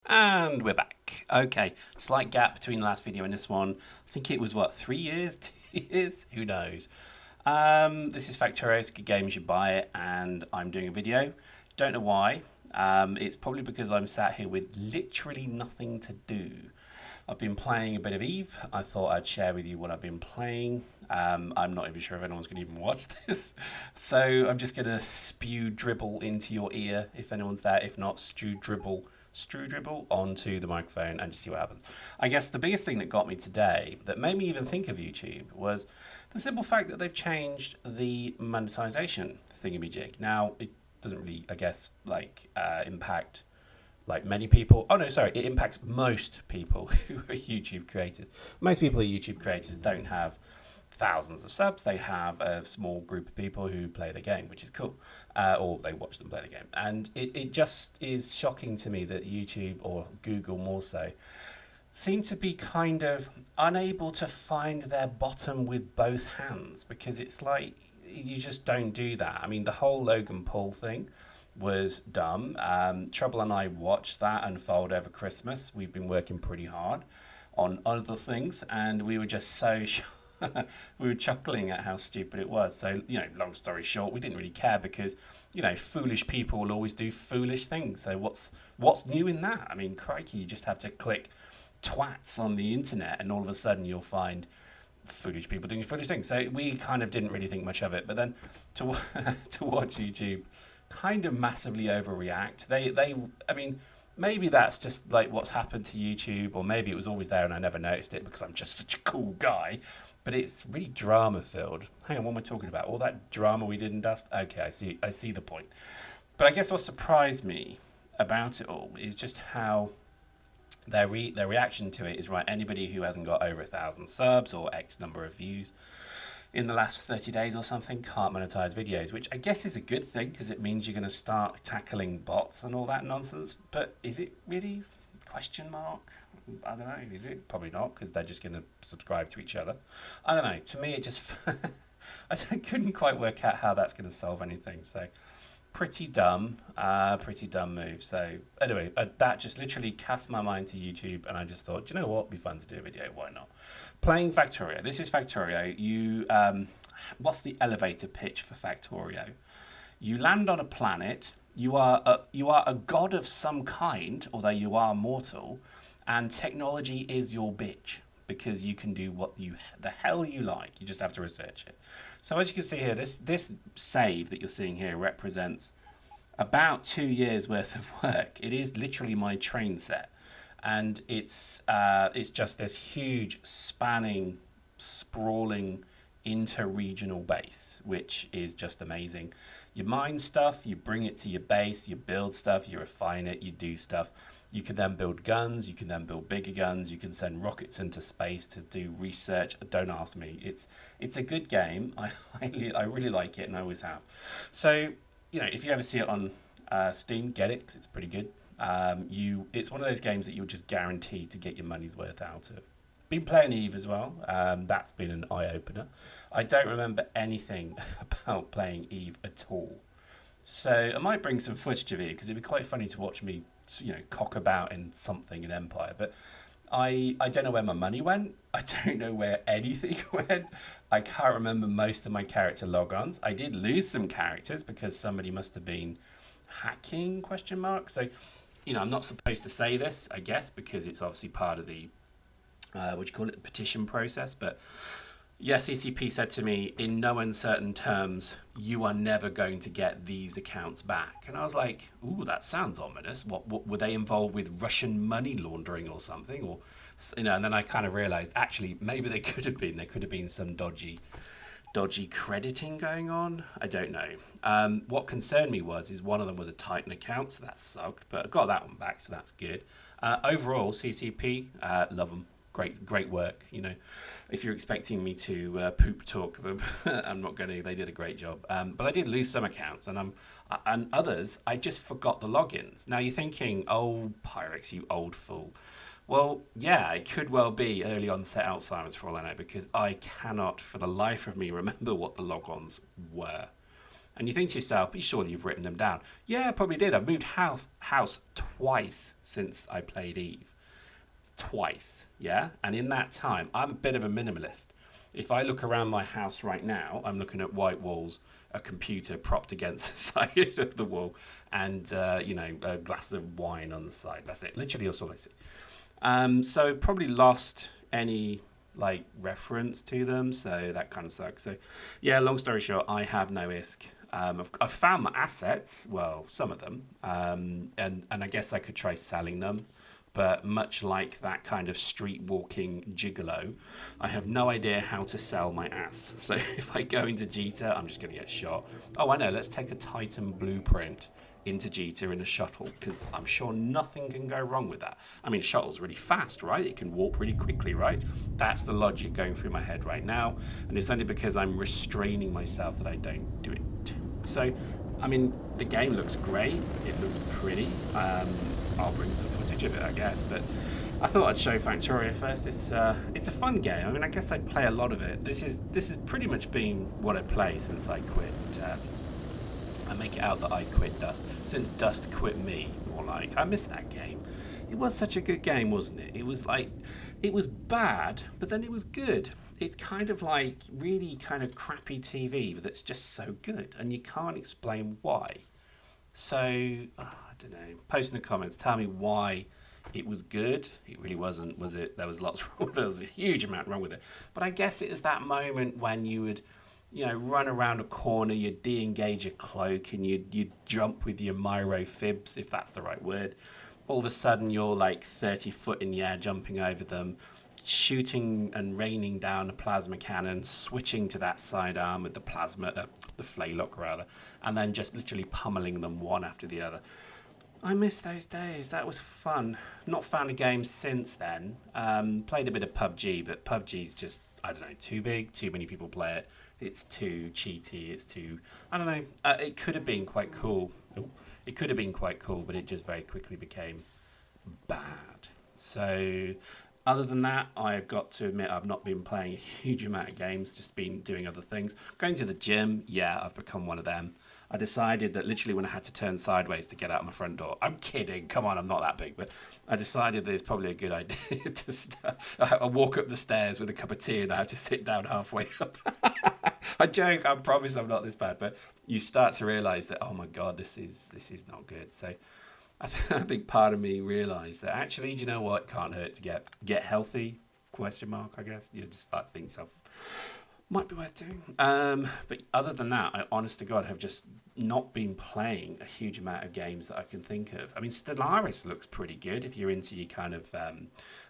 And we're back. Okay, slight gap between the last video and this one. I think it was, what, 3 years? 2 years? Who knows? This is Factorio, it's a good game, you should buy it, and I'm doing a video. Don't know why. It's probably because I'm sat here with literally nothing to do. I've been playing a bit of Eve. I thought I'd share with you what I've been playing. I'm not even sure if anyone's going to even watch this. So I'm just going to spew dribble into your ear if anyone's there. If not, strew dribble onto the microphone and just see what happens. I guess the biggest thing that got me today, that made me even think of YouTube, was the simple fact that they've changed the monetization thingamajig. Now, it doesn't really, I guess, impact like many people. Oh no, sorry, it impacts most people who are YouTube creators. Most people who are YouTube creators don't have thousands of subs. They have a small group of people who play the game, which is cool, or they watch them play the game. And it just is shocking to me that YouTube, or Google more so, seem to be kind of unable to find their bottom with both hands, because it's like you just don't do that. I mean, the whole Logan Paul thing was dumb. Trouble and I watched that unfold over Christmas. We've been working pretty hard on other things, and we were just so we were chuckling at how stupid it was. So, long story short, we didn't really care because, foolish people will always do foolish things. So what's new in that? I mean, crikey, you just have to click twats on the internet and all of a sudden you'll find foolish people doing foolish things. So we kind of didn't really think much of it. But then to to watch YouTube kind of massively overreact. I mean, maybe that's just like what's happened to YouTube, or maybe it was always there and I never noticed it because I'm just such a cool guy. But it's really drama filled. Hang on, what am I talking about? All that drama we did in Dust? Okay, I see the point. But I guess what surprised me about it all is just how their reaction to it is, right, anybody who hasn't got over 1,000 subs or X number of views in the last 30 days or something can't monetize videos, which I guess is a good thing because it means you're going to start tackling bots and all that nonsense. But is it really? Question mark. I don't know. Is it? Probably not, because they're just going to subscribe to each other. I don't know. To me, it just I couldn't quite work out how that's going to solve anything. So pretty dumb move. So anyway, that just literally cast my mind to YouTube, and I just thought, you know what, it'd be fun to do a video. Why not? Playing Factorio. This is Factorio. You what's the elevator pitch for Factorio? You land on a planet. You are a god of some kind, although you are mortal, and technology is your bitch because you can do what the hell you like. You just have to research it. So as you can see here, this save that you're seeing here represents about 2 years worth of work. It is literally my train set, and it's just this huge, spanning, sprawling inter-regional base, which is just amazing. You mine stuff, you bring it to your base, you build stuff, you refine it, you do stuff. You can then build guns, you can then build bigger guns, you can send rockets into space to do research. Don't ask me. It's a good game. I really like it, and I always have. So, if you ever see it on Steam, get it, because it's pretty good. It's one of those games that you'll just guarantee to get your money's worth out of. Been playing Eve as well. That's been an eye-opener. I don't remember anything about playing Eve at all. So I might bring some footage of it because it'd be quite funny to watch me, cock about in something in Empire. But I don't know where my money went. I don't know where anything went. I can't remember most of my character logons. I did lose some characters because somebody must have been hacking, question mark. So, I'm not supposed to say this, I guess, because it's obviously part of the, the petition process. But yeah, CCP said to me, in no uncertain terms, you are never going to get these accounts back. And I was like, ooh, that sounds ominous. What were they involved with Russian money laundering or something? Or, and then I kind of realized, actually, maybe they could have been. There could have been some dodgy crediting going on. I don't know. What concerned me is one of them was a Titan account, so that sucked. But I got that one back, so that's good. Overall, CCP, love them. Great work. If you're expecting me to poop talk them, I'm not going to. They did a great job. But I did lose some accounts, and others I just forgot the logins. Now you're thinking, oh, Pyrex, you old fool. Well, yeah, it could well be early onset Alzheimer's for all I know, because I cannot for the life of me remember what the logons were. And you think to yourself, but surely you've written them down. Yeah, I probably did. I've moved house twice since I played Eve. Twice, yeah? And in that time, I'm a bit of a minimalist. If I look around my house right now, I'm looking at white walls, a computer propped against the side of the wall, and, a glass of wine on the side. That's it. Literally, that's all I see. So probably lost any reference to them, so that kind of sucks. So yeah, long story short, I have no ISK. I've found my assets, well, some of them, and I guess I could try selling them, but much like that kind of street walking gigolo, I have no idea how to sell my ass. So if I go into Jita, I'm just going to get shot. Oh, I know, let's take a Titan blueprint into Jita in a shuttle, because I'm sure nothing can go wrong with that. I mean, a shuttle's really fast, right? It can warp really quickly, right? That's the logic going through my head right now, and it's only because I'm restraining myself that I don't do it. So, I mean, the game looks great. It looks pretty. I'll bring some footage of it, I guess, but I thought I'd show Factorio first. It's a fun game. I mean, I guess I play a lot of it. This is pretty much been what I play since I quit. I make it out that I quit Dust. Since Dust quit me, more like. I miss that game. It was such a good game, wasn't it? It was bad, but then it was good. It's kind of like really kind of crappy TV, but it's just so good, and you can't explain why. So, I don't know. Post in the comments, tell me why it was good. It really wasn't, was it? There was lots wrong. There was a huge amount wrong with it. But I guess it was that moment when you would, run around a corner, you'd de-engage your cloak, and you'd jump with your Myro fibs, if that's the right word. All of a sudden, you're like 30 foot in the air, jumping over them, shooting and raining down a plasma cannon, switching to that sidearm with the flaylock rather, and then just literally pummeling them one after the other. I miss those days. That was fun. Not found a game since then. Played a bit of PUBG, but PUBG's just, I don't know, too big. Too many people play it. It's too cheaty. It's too, I don't know. It could have been quite cool. It could have been quite cool, but it just very quickly became bad. So, other than that, I've got to admit I've not been playing a huge amount of games, just been doing other things. Going to the gym, yeah, I've become one of them. I decided that literally when I had to turn sideways to get out my front door, I'm kidding, come on, I'm not that big, but I decided that it's probably a good idea to I walk up the stairs with a cup of tea and I have to sit down halfway up. I joke, I promise I'm not this bad, but you start to realise that, oh my God, this is not good. So I think part of me realised that actually, do you know what? It can't hurt to get healthy, ? I guess. You just start to think yourself, might be worth doing. But other than that, I honest to God have just not been playing a huge amount of games that I can think of. I mean, Stellaris looks pretty good if you're into your kind of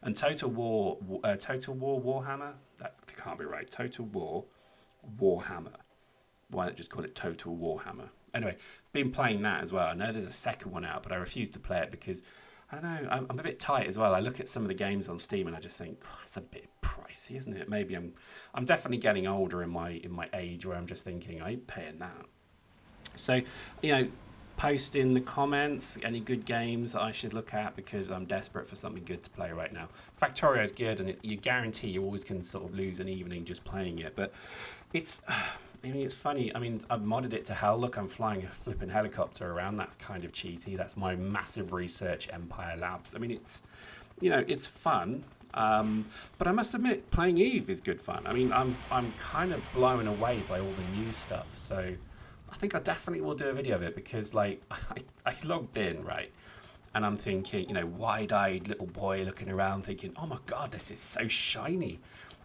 and Total War Warhammer. That can't be right. Total War Warhammer. Why not just call it Total Warhammer? Anyway, been playing that as well. I know there's a second one out, but I refuse to play it because I don't know. I'm a bit tight as well. I look at some of the games on Steam and I just think, oh, it's a bit pricey, isn't it? Maybe I'm definitely getting older in my age where I'm just thinking I ain't paying that. So, post in the comments any good games that I should look at because I'm desperate for something good to play right now. Factorio is good, and you guarantee you always can sort of lose an evening just playing it. But it's funny. I mean, I've modded it to hell. Look, I'm flying a flipping helicopter around. That's kind of cheaty. That's my massive research Empire Labs. I mean, it's fun. But I must admit, playing Eve is good fun. I mean, I'm kind of blown away by all the new stuff. So I think I definitely will do a video of it because, I logged in, right? And I'm thinking, wide-eyed little boy looking around thinking, oh my God, this is so shiny.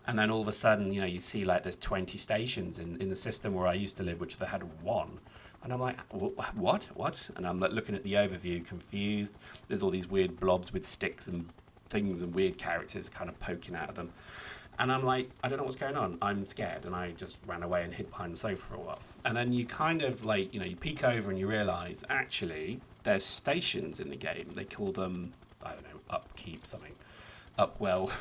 And then all of a sudden, you see there's 20 stations in the system where I used to live, which they had one. And I'm like, what? And I'm looking at the overview, confused. There's all these weird blobs with sticks and things and weird characters kind of poking out of them. And I'm like, I don't know what's going on. I'm scared. And I just ran away and hid behind the sofa for a while. And then you kind of you peek over and you realise, actually, there's stations in the game. They call them, I don't know, upkeep something. Upwell.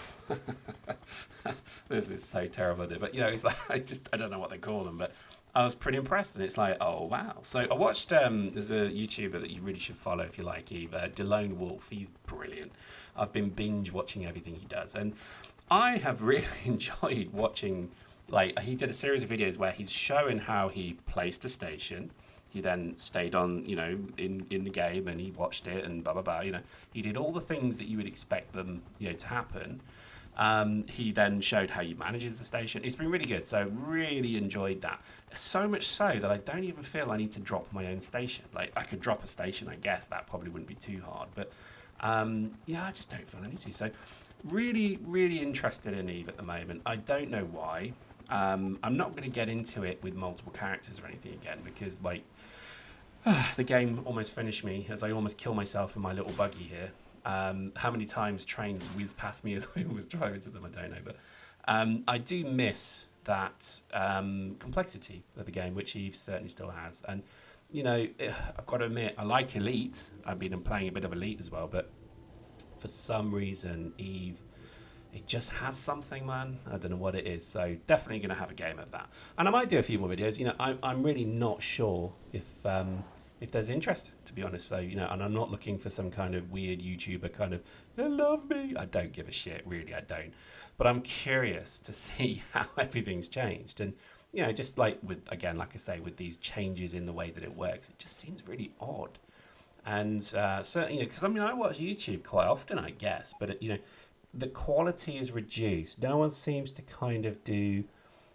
This is so terrible. But, it's like, I don't know what they call them. But I was pretty impressed. And it's like, oh, wow. So I watched, there's a YouTuber that you really should follow if you like Eve, DeLone Wolf. He's brilliant. I've been binge watching everything he does. And I have really enjoyed watching Like, he did a series of videos where he's showing how he placed a station. He then stayed on, in the game, and he watched it and blah blah blah. He did all the things that you would expect them, to happen. He then showed how he manages the station. It's been really good, so really enjoyed that. So much so that I don't even feel I need to drop my own station. Like, I could drop a station, I guess that probably wouldn't be too hard, but I just don't feel I need to. So really, really interested in Eve at the moment. I don't know why. I'm not going to get into it with multiple characters or anything again, because the game almost finished me as I almost kill myself in my little buggy here. How many times trains whiz past me as I was driving to them, I don't know. But I do miss that complexity of the game, which Eve certainly still has. And, I've got to admit, I like Elite. I've been playing a bit of Elite as well. But for some reason, Eve, it just has something, man. I don't know what it is. So definitely going to have a game of that. And I might do a few more videos. I'm really not sure if there's interest, to be honest. So, and I'm not looking for some kind of weird YouTuber kind of, they love me. I don't give a shit, really, I don't. But I'm curious to see how everything's changed. And, just like like I say, with these changes in the way that it works, it just seems really odd. And certainly, because I watch YouTube quite often, I guess, but, the quality is reduced. No one seems to kind of do.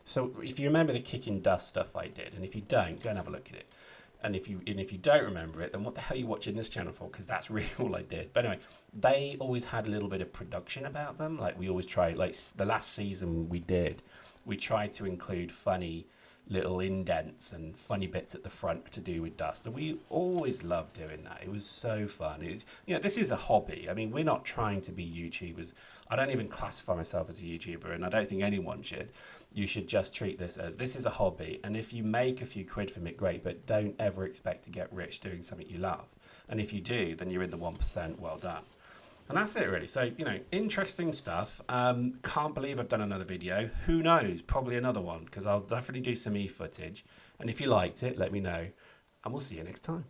So if you remember the kicking dust stuff I did, and if you don't, go and have a look at it. And if you don't remember it, then what the hell are you watching this channel for? Because that's really all I did. But anyway, they always had a little bit of production about them. Like, we always tried, like the last season we tried to include funny little indents and funny bits at the front to do with dust. And we always loved doing that. It was so fun. This is a hobby. I mean, we're not trying to be YouTubers. I don't even classify myself as a YouTuber, and I don't think anyone should. You should just treat this is a hobby. And if you make a few quid from it, great, but don't ever expect to get rich doing something you love. And if you do, then you're in the 1%. Well done. And that's it, really. So, interesting stuff. Can't believe I've done another video. Who knows? Probably another one, because I'll definitely do some E footage. And if you liked it, let me know. And we'll see you next time.